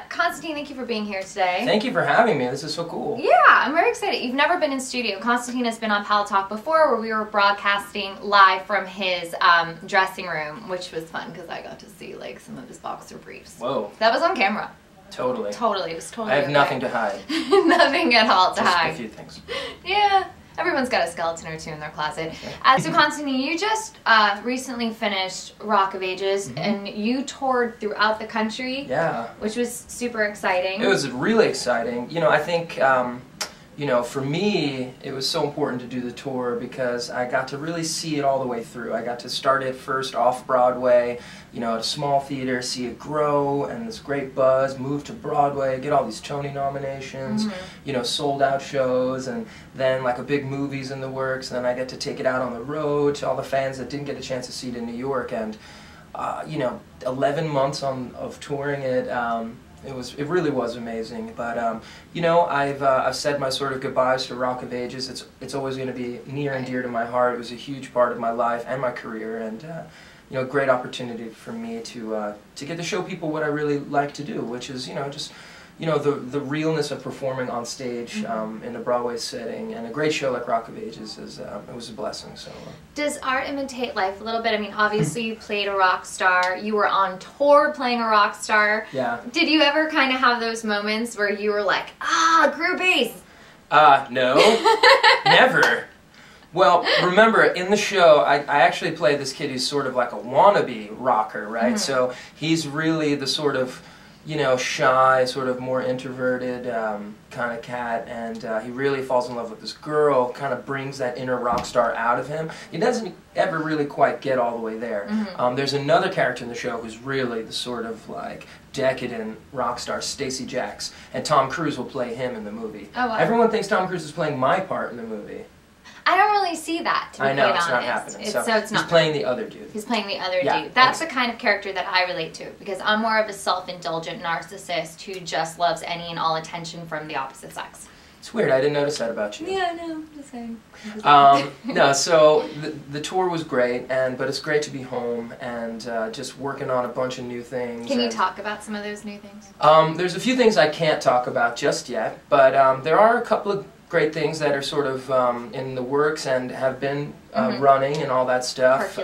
Constantine, thank you for being here today. Thank you for having me. This is so cool. Yeah, I'm very excited. You've never been in studio. Constantine has been on Paltalk before, where we were broadcasting live from his dressing room, which was fun because I got to see like some of his boxer briefs. Whoa. That was on camera. Totally. Totally. It was totally I have okay. nothing to hide. Nothing at all to Just hide. a few things. Yeah. Everyone's got a skeleton or two in their closet. So Constantine, you just recently finished Rock of Ages, and you toured throughout the country. Yeah. Which was super exciting. It was really exciting. You know, I think, you know, for me, it was so important to do the tour because I got to really see it all the way through. I got to start it first off-Broadway, you know, at a small theater, see it grow, and this great buzz, move to Broadway, get all these Tony nominations, you know, sold-out shows, and then like a big movie's in the works, and then I get to take it out on the road to all the fans that didn't get a chance to see it in New York, and, you know, 11 months of touring it, it really was amazing, but you know, I've said my sort of goodbyes to Rock of Ages. It's always going to be near and dear to my heart. It was a huge part of my life and my career, and you know, great opportunity for me to get to show people what I really like to do, which is, you know, just, you know, the realness of performing on stage in a Broadway setting, and a great show like Rock of Ages is it was a blessing. So. Does art imitate life a little bit? I mean, obviously you played a rock star. You were on tour playing a rock star. Yeah. Did you ever kind of have those moments where you were like, group bass? No, never. Well, remember, in the show, I actually play this kid who's sort of like a wannabe rocker, right? So he's really the sort of, you know, shy, sort of more introverted kind of cat, and he really falls in love with this girl, kind of brings that inner rock star out of him. He doesn't ever really quite get all the way there. There's another character in the show who's really the sort of like decadent rock star, Stacey Jacks, and Tom Cruise will play him in the movie. Oh, wow. Everyone thinks Tom Cruise is playing my part in the movie. I don't really see that, to be I know, quite it's honest. not happening. So it's not. He's playing the other dude. He's playing the other Yeah, dude. That's the kind of character that I relate to, because I'm more of a self-indulgent narcissist who just loves any and all attention from the opposite sex. It's weird, I didn't notice that about you. Yeah, no, just saying. No, so the tour was great, but it's great to be home and just working on a bunch of new things. Can you talk about some of those new things? There's a few things I can't talk about just yet, but there are a couple of great things that are sort of in the works and have been running and all that stuff.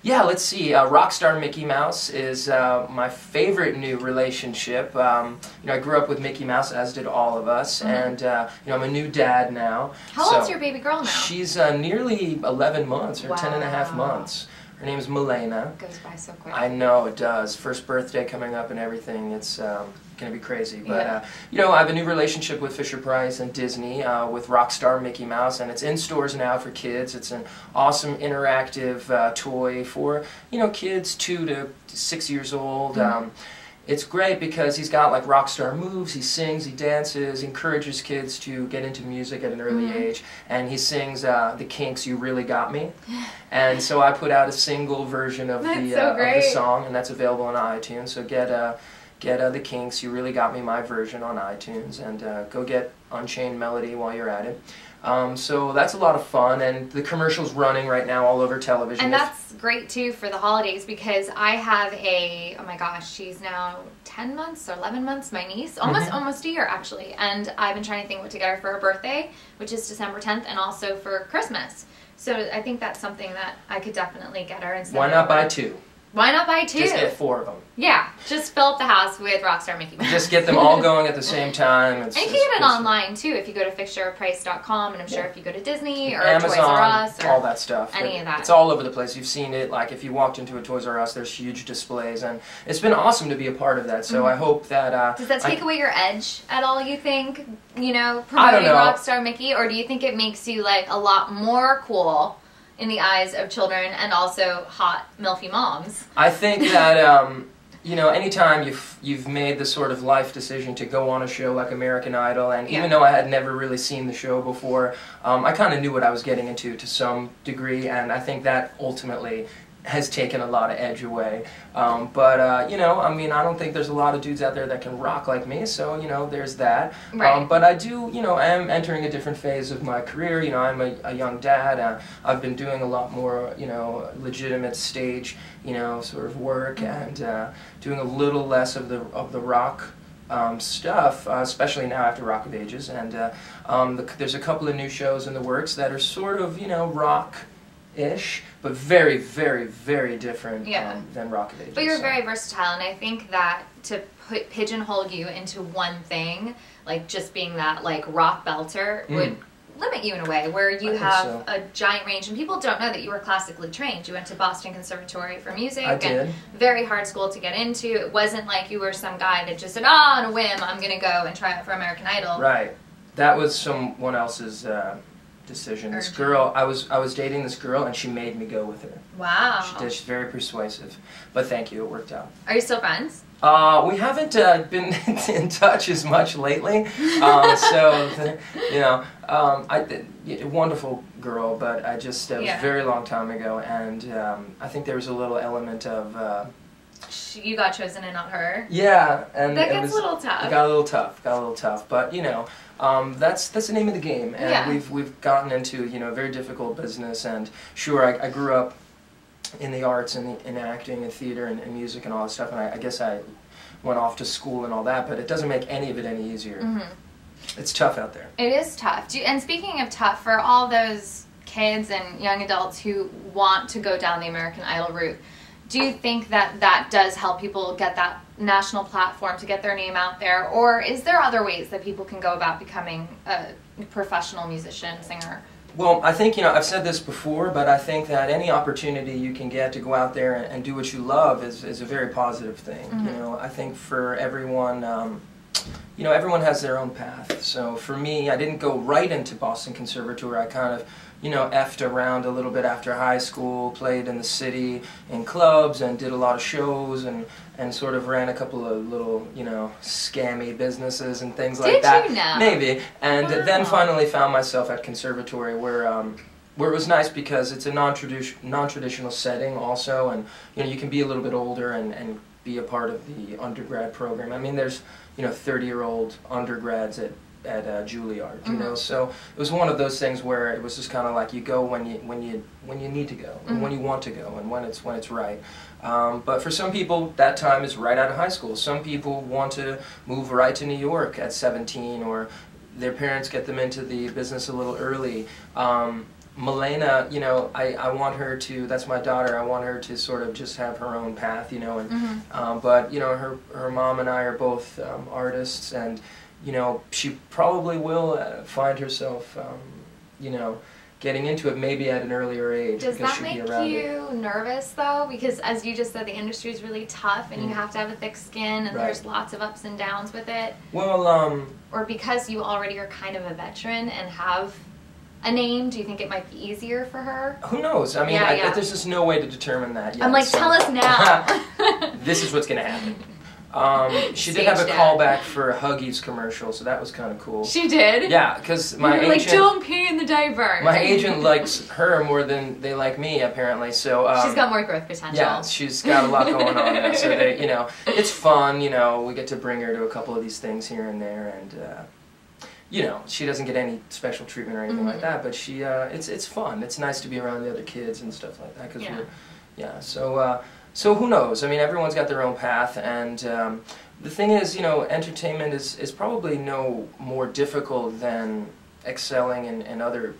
Yeah, let's see. Rockstar Mickey Mouse is my favorite new relationship. You know, I grew up with Mickey Mouse, as did all of us, and you know, I'm a new dad now. How old's your baby girl now? She's nearly 11 months, or 10 and a half months. Her name is Milena. It goes by so quick. I know, it does. First birthday coming up and everything. It's going to be crazy. But, you know, I have a new relationship with Fisher-Price and Disney with Rockstar Mickey Mouse, and it's in stores now for kids. It's an awesome interactive toy for, you know, kids 2 to 6 years old. It's great because he's got like rock star moves, he sings, he dances, encourages kids to get into music at an early age, and he sings the Kinks' You Really Got Me. And so I put out a single version of the song, and that's available on iTunes, so get the Kinks' You Really Got Me, my version, on iTunes, and go get Unchained Melody while you're at it. So that's a lot of fun, and the commercial's running right now all over television. And that's great too for the holidays, because I have oh my gosh, she's now 10 months or 11 months, my niece, almost a year actually, and I've been trying to think what to get her for her birthday, which is December 10th, and also for Christmas. So I think that's something that I could definitely get her. Why not buy 2? Why not buy 2? Just get 4 of them. Yeah, just fill up the house with Rockstar Mickey Mouse. Just get them all going at the same time. And you can get it online too if you go to FixYourPrice.com, and I'm sure if you go to Disney or Amazon, Toys R Us or all that stuff. Any of that. It's all over the place. You've seen it. Like if you walked into a Toys R Us, there's huge displays, and it's been awesome to be a part of that. So I hope that. Does that take away your edge at all? You think, you know, promoting Rockstar Mickey, or do you think it makes you like a lot more cool in the eyes of children and also hot milfy moms? I think that you know, anytime you've made the sort of life decision to go on a show like American Idol, and even though I had never really seen the show before, I kind of knew what I was getting into to some degree, and I think that ultimately has taken a lot of edge away. But you know, I mean, I don't think there's a lot of dudes out there that can rock like me, so, you know, there's that. Right. But I do, you know, I am entering a different phase of my career. You know, I'm a young dad. I've been doing a lot more, you know, legitimate stage, you know, sort of work, and doing a little less of the rock stuff, especially now after Rock of Ages. And there's a couple of new shows in the works that are sort of, you know, rock-ish, but very, very, very different than Rock of Ages. But you're very versatile, and I think that to pigeonhole you into one thing, like just being that like rock belter, would limit you in a way where you have a giant range, and people don't know that you were classically trained. You went to Boston Conservatory for music. I did. And very hard school to get into. It wasn't like you were some guy that just said, "Oh, on a whim, I'm going to go and try out for American Idol." Right. That was someone else's decision. This girl, I was dating this girl, and she made me go with her. Wow. She did. She's very persuasive. But thank you, it worked out. Are you still friends? We haven't been in touch as much lately. So, you know, wonderful girl, but I just, it was a very long time ago, and I think there was a little element of... you got chosen and not her? Yeah. And that gets a little tough. It got a little tough, but, you know, that's the name of the game, and we've gotten into, you know, a very difficult business, and sure, I grew up in the arts and in acting and theater and music and all that stuff, and I guess I went off to school and all that, but it doesn't make any of it any easier. It's tough out there. It is tough. And speaking of tough, for all those kids and young adults who want to go down the American Idol route, do you think that that does help people get that national platform to get their name out there, or is there other ways that people can go about becoming a professional musician, singer? Well, I think, you know, I've said this before, but I think that any opportunity you can get to go out there and do what you love is a very positive thing. You know, I think for everyone, you know, everyone has their own path. So for me, I didn't go right into Boston Conservatory. I kind of, you know, effed around a little bit after high school, played in the city in clubs and did a lot of shows and sort of ran a couple of little, you know, scammy businesses and things like that. Did you now? Maybe. And then finally found myself at conservatory where it was nice because it's a non-traditional setting also, and, you know, you can be a little bit older and be a part of the undergrad program. I mean, there's, you know, 30-year-old undergrads at Juilliard, you know, so it was one of those things where it was just kind of like you go when you need to go, and when you want to go, and when it's right. But for some people, that time is right out of high school. Some people want to move right to New York at 17, or their parents get them into the business a little early. Milena, you know, I want her to, that's my daughter, I want her to sort of just have her own path, you know, and but, you know, her mom and I are both artists, and, you know, she probably will find herself, you know, getting into it maybe at an earlier age. Does that make you nervous, though? Because as you just said, the industry is really tough, and you have to have a thick skin, and there's lots of ups and downs with it. Well, or because you already are kind of a veteran and have a name, do you think it might be easier for her? Who knows? I mean, there's just no way to determine that yet. I'm like, tell us now. This is what's going to happen. She did have a callback for a Huggies commercial, so that was kind of cool. She did? Yeah, because my agent... like, don't pee in the diaper. My agent likes her more than they like me, apparently, so... she's got more growth potential. Yeah, she's got a lot going on there, so they, you know, it's fun, you know, we get to bring her to a couple of these things here and there, and, you know, she doesn't get any special treatment or anything like that, but she, it's fun. It's nice to be around the other kids and stuff like that, because so who knows? I mean, everyone's got their own path, and the thing is, you know, entertainment is probably no more difficult than excelling in other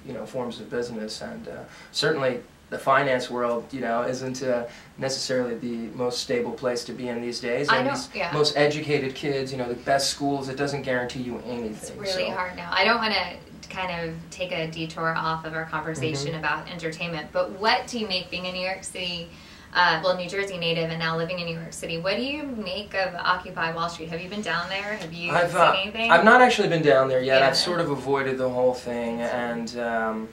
you know, forms of business, and certainly the finance world, you know, isn't necessarily the most stable place to be in these days. And these most educated kids, you know, the best schools, it doesn't guarantee you anything. It's really hard now. I don't want to kind of take a detour off of our conversation about entertainment, but what do you make, being a New York City, well, New Jersey native and now living in New York City, what do you make of Occupy Wall Street? Have you been down there? Have you seen anything? I've not actually been down there yet. I've sort of avoided the whole thing, and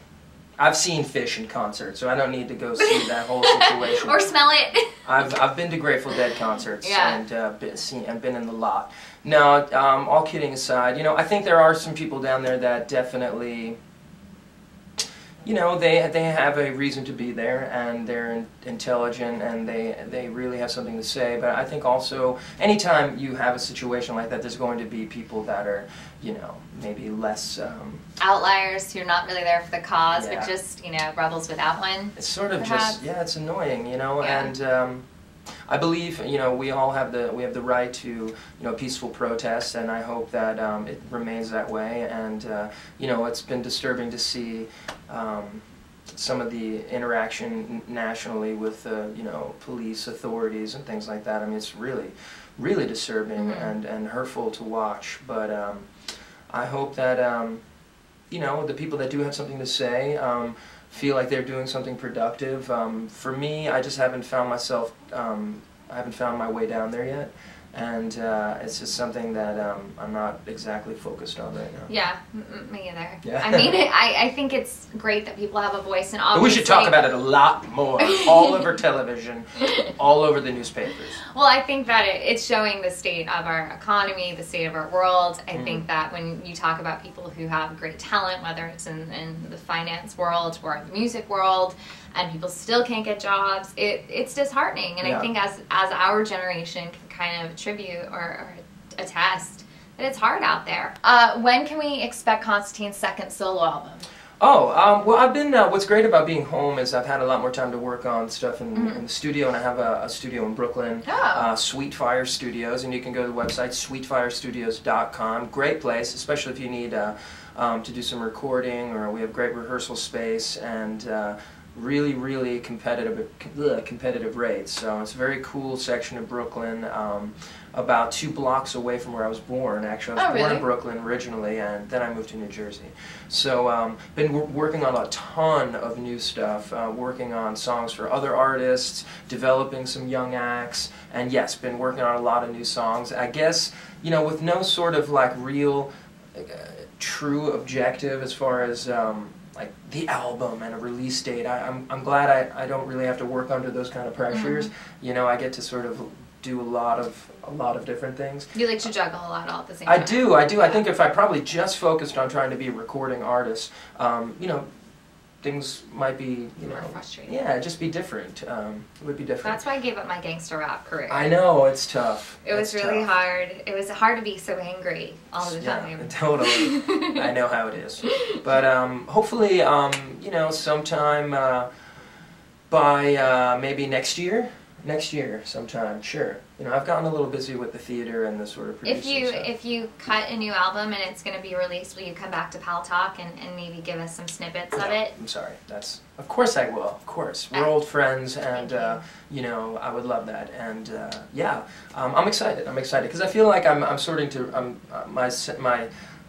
I've seen Fish in concert, so I don't need to go see that whole situation. Or smell it. I've been to Grateful Dead concerts and been in the lot. No, all kidding aside, you know, I think there are some people down there that definitely you know, they have a reason to be there, and they're intelligent, and they really have something to say. But I think also, anytime you have a situation like that, there's going to be people that are, you know, maybe less outliers who are not really there for the cause, yeah. but just, you know, rebels without one. It's sort of perhaps. just, yeah, it's annoying, you know, Yeah. and I believe, you know, we all have the right to, you know, peaceful protest, and I hope that it remains that way. And you know, it's been disturbing to see some of the interaction nationally with you know, police authorities and things like that. I mean, it's really disturbing and hurtful to watch. But I hope that you know, the people that do have something to say feel like they're doing something productive. For me, I just haven't found myself, I haven't found my way down there yet, and it's just something that I'm not exactly focused on right now. Yeah, me either. Yeah. I mean, I think it's great that people have a voice, and But obviously we should talk about it a lot more, all over television, all over the newspapers. Well, I think that it's showing the state of our economy, the state of our world. I think that when you talk about people who have great talent, whether it's in the finance world or the music world, and people still can't get jobs, it's disheartening. And I think as our generation can kind of attribute or attest that it's hard out there. When can we expect Constantine's second solo album? Oh, well, I've been, what's great about being home is I've had a lot more time to work on stuff in the studio, and I have a studio in Brooklyn, Sweetfire Studios, and you can go to the website, sweetfirestudios.com. Great place, especially if you need to do some recording, or we have great rehearsal space, and really competitive rates. So it's a very cool section of Brooklyn, about 2 blocks away from where I was born. Actually, I was born in Brooklyn originally, and then I moved to New Jersey. So been working on a ton of new stuff, working on songs for other artists, developing some young acts, and yes, been working on a lot of new songs. I guess, you know, with no sort of like real true objective as far as like the album and a release date. I'm glad I don't really have to work under those kind of pressures. You know, I get to sort of do a lot of different things. You like to juggle a lot all at the same time. I do. I think if I probably just focused on trying to be a recording artist, you know, things might be, you know, frustrating. Yeah, just be different. It would be different. That's why I gave up my gangster rap career. I know, it's tough. It was really hard. It was hard to be so angry all the time. Yeah, totally. I know how it is. But hopefully, you know, sometime by maybe next year sometime, sure. You know, I've gotten a little busy with the theater and the sort of producing stuff. If you cut a new album and it's going to be released, will you come back to Paltalk and maybe give us some snippets of it? I'm sorry. Of course I will. Of course. We're old friends, and you know, I would love that. And yeah, I'm excited. I'm excited because I feel like I'm starting to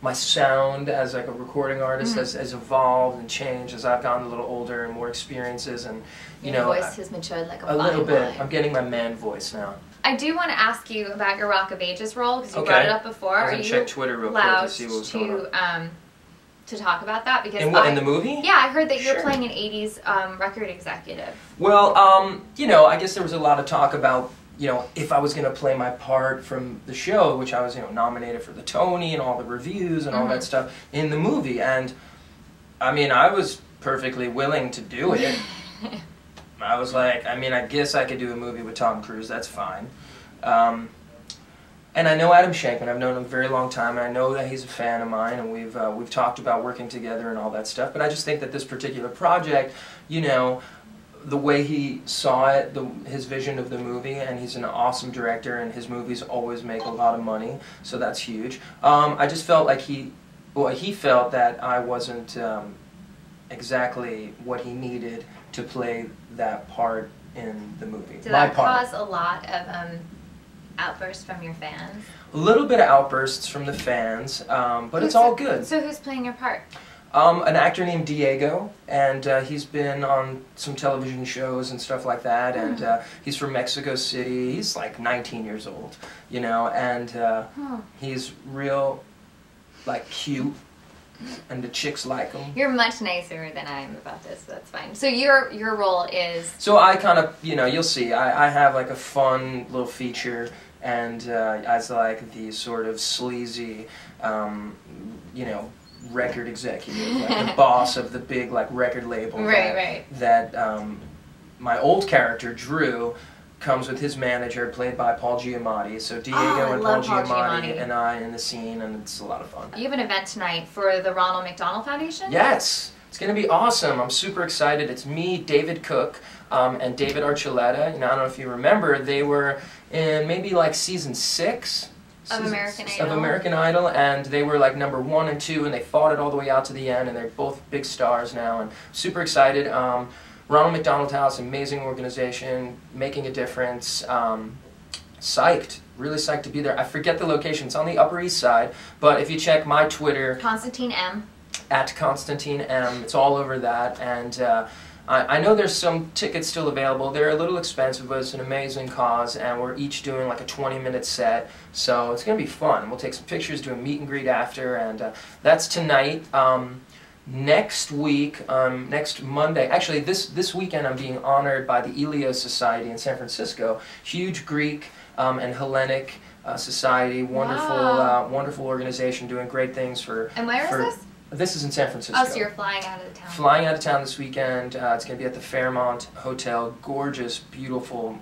my sound as like a recording artist has evolved and changed as I've gotten a little older and more experiences, and you know, your voice has matured like a little bit. wine. I'm getting my man voice now. I do want to ask you about your Rock of Ages role because you brought it up before. I was gonna check Twitter real quick to see what was going on. To talk about that because in the movie? Yeah, I heard that you're playing an '80s record executive. Well, you know, I guess there was a lot of talk about, you know, if I was going to play my part from the show, which I was, you know, nominated for the Tony and all the reviews and all that stuff in the movie, and I mean, I was perfectly willing to do it. I was like, I mean, I guess I could do a movie with Tom Cruise, that's fine. And I know Adam Shankman, I've known him a very long time, and I know that he's a fan of mine, and we've talked about working together and all that stuff, but I just think that this particular project, you know, the way he saw it, his vision of the movie, and he's an awesome director, and his movies always make a lot of money, so that's huge. I just felt like he felt that I wasn't exactly what he needed to play that part in the movie. Did that cause a lot of outbursts from your fans? A little bit of outbursts from the fans, but it's all good. So who's playing your part? An actor named Diego, and he's been on some television shows and stuff like that, and he's from Mexico City. He's like 19 years old, you know, and he's real, like, cute, and the chicks like him. You're much nicer than I am about this, so that's fine. So your role is... So I kind of, you know, you'll see, I have like a fun little feature, and as like the sort of sleazy, you know, record executive, like the boss of the big like record label. Right. That my old character Drew comes with his manager, played by Paul Giamatti. So Diego and Paul Giamatti and I in the scene, and it's a lot of fun. You have an event tonight for the Ronald McDonald Foundation? Yes, it's going to be awesome. I'm super excited. It's me, David Cook, and David Archuleta. You know, I don't know if you remember, they were in maybe like season 6 of American Idol, and they were like number 1 and 2, and they fought it all the way out to the end, and they're both big stars now, and super excited. Ronald McDonald House, amazing organization, making a difference. Psyched, really psyched to be there. I forget the location. It's on the Upper East Side, but if you check my Twitter, Constantine M. at Constantine M, it's all over that. And I know there's some tickets still available. They're a little expensive, but it's an amazing cause, and we're each doing like a 20-minute set, so it's going to be fun. We'll take some pictures, do a meet and greet after, and that's tonight. Next week, next Monday, actually this weekend I'm being honored by the Elios Society in San Francisco. Huge Greek and Hellenic society, wonderful, wonderful organization doing great things for... And where is this? This is in San Francisco. Oh, so you're flying out of town. Flying out of town this weekend. It's going to be at the Fairmont Hotel. Gorgeous, beautiful,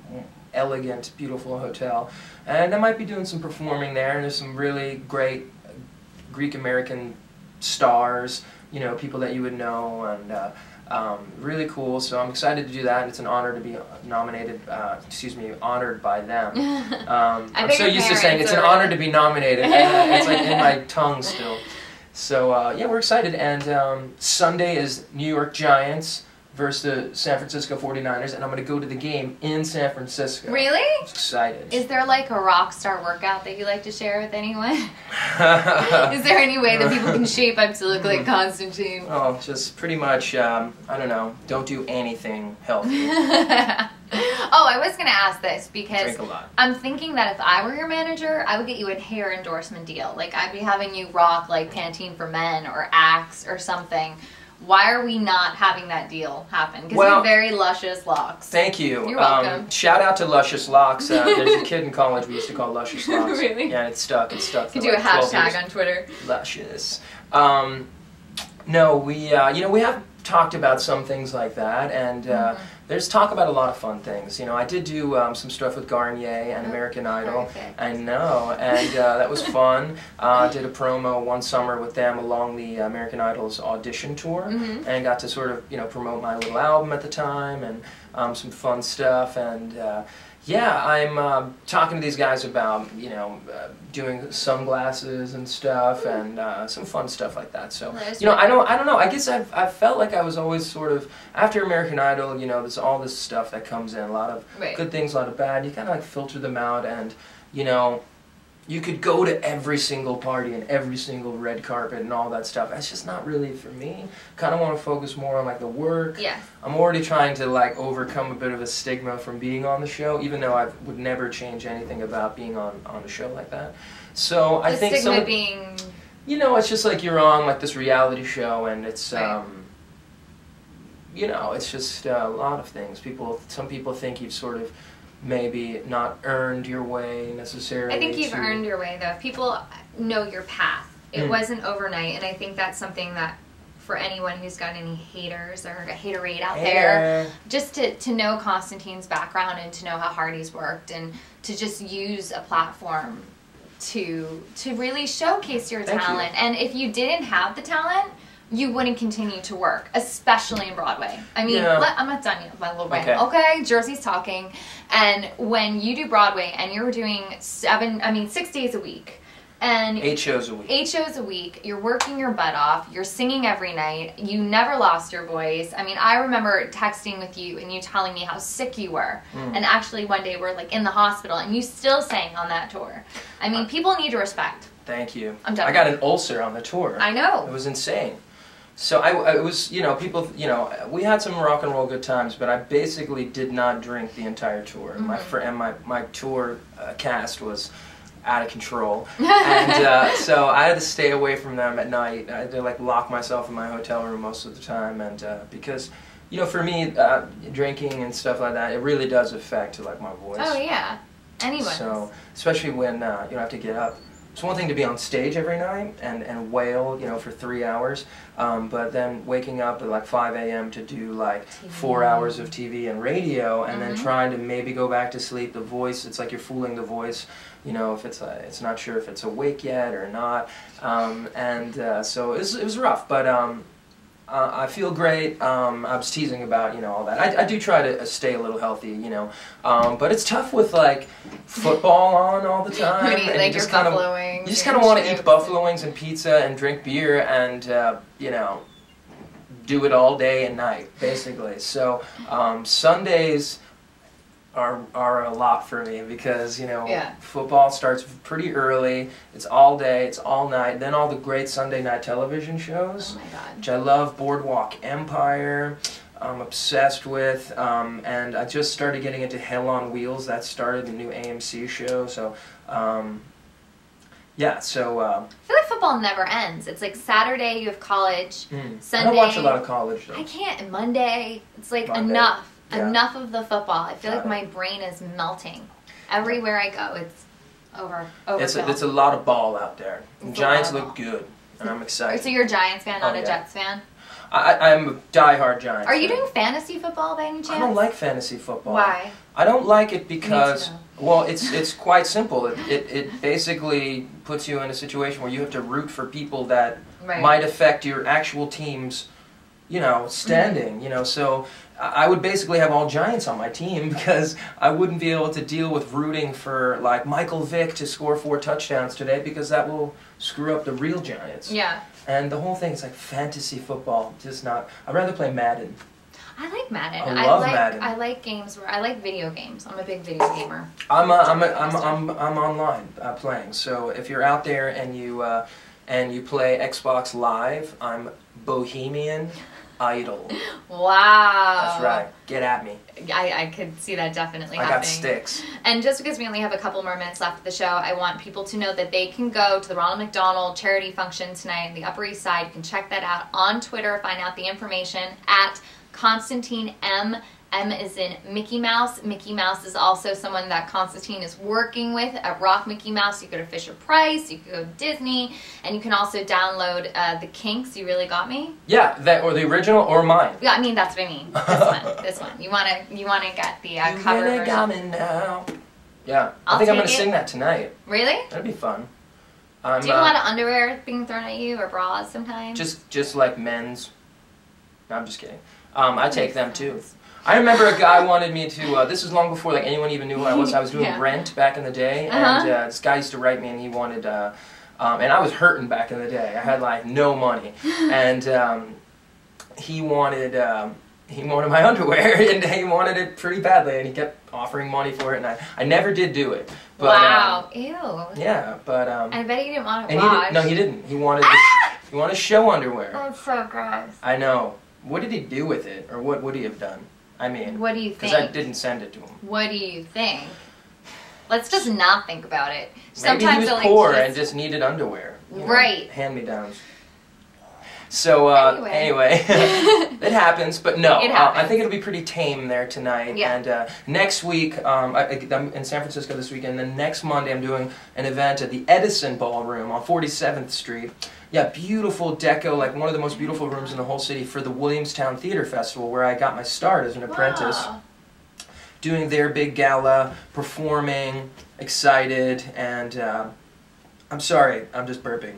elegant, beautiful hotel. And I might be doing some performing there, and there's some really great Greek-American stars, you know, people that you would know, and really cool. So I'm excited to do that, and it's an honor to be nominated, honored by them. I'm so used to saying it's an honor to be nominated. It's like in my tongue still. So yeah, we're excited, and Sunday is New York Giants versus the San Francisco 49ers, and I'm going to go to the game in San Francisco. Really? I'm excited. Is there like a rock star workout that you like to share with anyone? Is there any way that people can shape up to look like Constantine? Oh, just pretty much, I don't know, don't do anything healthy. Oh, I was going to ask this because Drink a lot. I'm thinking that if I were your manager, I would get you a hair endorsement deal. Like, I'd be having you rock like Pantene for Men or Axe or something. Why are we not having that deal happen? Because you have very luscious locks. Thank you. You're welcome. Shout out to Luscious Locks. There's a kid in college we used to call Luscious Locks. Really? Yeah, it's stuck. It's stuck. You could do a hashtag on Twitter. Luscious. No, we you know, we have talked about some things like that, and there's talk about a lot of fun things. You know, I did do some stuff with Garnier and American Idol. Perfect. I know, and that was fun. Did a promo one summer with them along the American Idol's audition tour, and got to sort of, you know, promote my little album at the time, and some fun stuff, and yeah, I'm talking to these guys about, you know, doing sunglasses and stuff, and some fun stuff like that. So, you know, I don't know. I guess I've felt like I was always sort of, after American Idol, you know, there's all this stuff that comes in, a lot of good things, a lot of bad. You kind of like filter them out, and, you know, you could go to every single party and every single red carpet and all that stuff. That's just not really for me. Kind of want to focus more on like the work. Yeah. I'm already trying to like overcome a bit of a stigma from being on the show, even though I would never change anything about being on a show like that. So I think stigma being, you know, it's just like you're on like this reality show, and it's you know, it's just a lot of things. Some people think you've sort of maybe not earned your way necessarily. I think you've earned your way, though. If people know your path, it wasn't overnight, and I think that's something that for anyone who's got any haters or a haterade out there, just to know Constantine's background and to know how hard he's worked, and to just use a platform to really showcase your talent. And if you didn't have the talent, you wouldn't continue to work, especially in Broadway. I mean, I'm not done yet, my little brain. Okay, Jersey's talking. And when you do Broadway and you're doing 6 days a week, and 8 shows a week. 8 shows a week, you're working your butt off, you're singing every night, you never lost your voice. I mean, I remember texting with you and you telling me how sick you were. And actually one day we're like in the hospital and you still sang on that tour. I mean, people need to respect. Thank you. I'm done. I got an ulcer on the tour. I know. It was insane. So I was, you know, people, you know, we had some rock and roll good times, but I basically did not drink the entire tour. My tour cast was out of control, and so I had to stay away from them at night. I had to like lock myself in my hotel room most of the time, and because, you know, for me, drinking and stuff like that, it really does affect like my voice. Oh yeah, anyone. So especially when you don't have to get up it's one thing to be on stage every night and wail, you know, for 3 hours, but then waking up at like 5 a.m. to do like TV. 4 hours of TV and radio, and then trying to maybe go back to sleep. The voice, it's like you're fooling the voice, you know, if it's not sure if it's awake yet or not, so it was rough, but I feel great. I was teasing about, you know, all that. I do try to stay a little healthy, you know, but it's tough with like football on all the time. You eat, like, your buffalo wings. You just kind of want to eat buffalo wings and pizza and drink beer and you know, do it all day and night basically. So Sundays are a lot for me because, you know, football starts pretty early, it's all day, it's all night, then all the great Sunday night television shows, which I love. Boardwalk Empire, I'm obsessed with, and I just started getting into Hell on Wheels. That started the new AMC show, so yeah, so I feel like football never ends. It's like Saturday you have college, Sunday I don't watch a lot of college though. I can't, and Monday, it's like Monday. enough. Yeah. Enough of the football. I feel like my brain is melting. Everywhere I go, it's overfilled. It's a lot of ball out there. The Giants look good, and I'm excited. So you're a Giants fan, not a Jets fan? I'm a diehard Giants Are you fan. doing fantasy football by any chance? I don't like fantasy football. Why? I don't like it because, well, it's quite simple. It basically puts you in a situation where you have to root for people that might affect your actual team's, you know, standing, you know, so I would basically have all Giants on my team because I wouldn't be able to deal with rooting for, like, Michael Vick to score 4 touchdowns today because that will screw up the real Giants. Yeah. And the whole thing is like fantasy football, just not, I'd rather play Madden. I like Madden. I love Madden. I like games where I like video games. I'm a big video gamer. I'm online playing, so if you're out there and you play Xbox Live, I'm Bohemian Idol. Wow. That's right. Get at me. I could see that definitely happening. I got sticks. And just because we only have a couple more minutes left of the show, I want people to know that they can go to the Ronald McDonald charity function tonight on the Upper East Side. You can check that out on Twitter, find out the information at Constantine M. M is in Mickey Mouse. Mickey Mouse is also someone that Constantine is working with at Rock Mickey Mouse. You go to Fisher-Price, you can go to Disney, and you can also download The Kinks, You Really Got Me. Yeah, that or the original or mine. Yeah, I mean that's what I mean. This one. You wanna get the cover You really version. got me now. Yeah, I think I'm gonna sing that tonight. Really? That'd be fun. Do you have a lot of underwear being thrown at you or bras sometimes? Just like men's. No, I'm just kidding. I take them too. I remember a guy wanted me to, this was long before like anyone even knew who I was. I was doing Rent back in the day, and this guy used to write me and he wanted, and I was hurting back in the day. I had like no money, and he wanted my underwear, and he wanted it pretty badly, and he kept offering money for it, and I never did do it. But, wow, ew. Yeah, but I bet he didn't want to and wash. No, he didn't. He wanted he wanted show underwear. That's so gross. I know. What did he do with it, or what would he have done? I mean, what do you think? Because I didn't send it to him. What do you think? Let's just not think about it. Maybe he was poor and just needed underwear. Right. Hand-me-downs. So, anyway, it happens, but no, I think it'll be pretty tame there tonight. Yeah. And next week, I'm in San Francisco this weekend, and then next Monday I'm doing an event at the Edison Ballroom on 47th Street. Yeah, beautiful deco, like one of the most beautiful rooms in the whole city for the Williamstown Theater Festival, where I got my start as an apprentice. Doing their big gala, performing, excited, and I'm sorry, I'm just burping.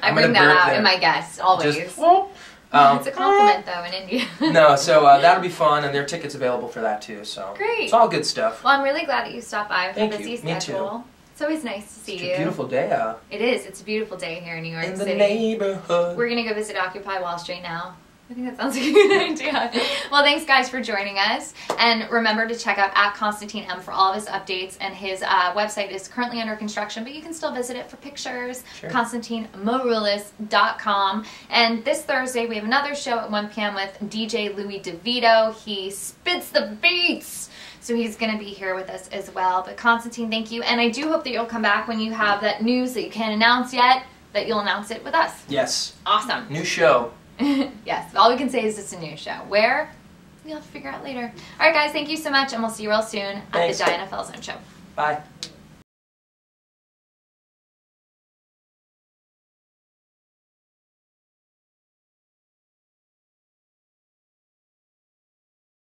I bring that out in my guests, always. It's a compliment, though, in India. No, so that'll be fun, and there are tickets available for that, too. So great. It's all good stuff. Well, I'm really glad that you stopped by with a busy schedule. Me too. It's always nice to see you. It's a beautiful day out. It is. It's a beautiful day here in New York City. In the neighborhood. We're going to go visit Occupy Wall Street now. I think that sounds like a good idea. Well, thanks, guys, for joining us. And remember to check out @Constantine M for all of his updates. And his website is currently under construction, but you can still visit it for pictures. Sure. ConstantineMaroulis.com. And this Thursday, we have another show at 1 p.m. with DJ Louis DeVito. He spits the beats. So he's going to be here with us as well. But Constantine, thank you. And I do hope that you'll come back when you have that news that you can't announce yet, that you'll announce it with us. Yes. Awesome. New show. Yes, all we can say is it's a new show. Where? You'll have to figure out later. All right, guys, thank you so much, and we'll see you real soon at the Die NFL Zone Show. Bye.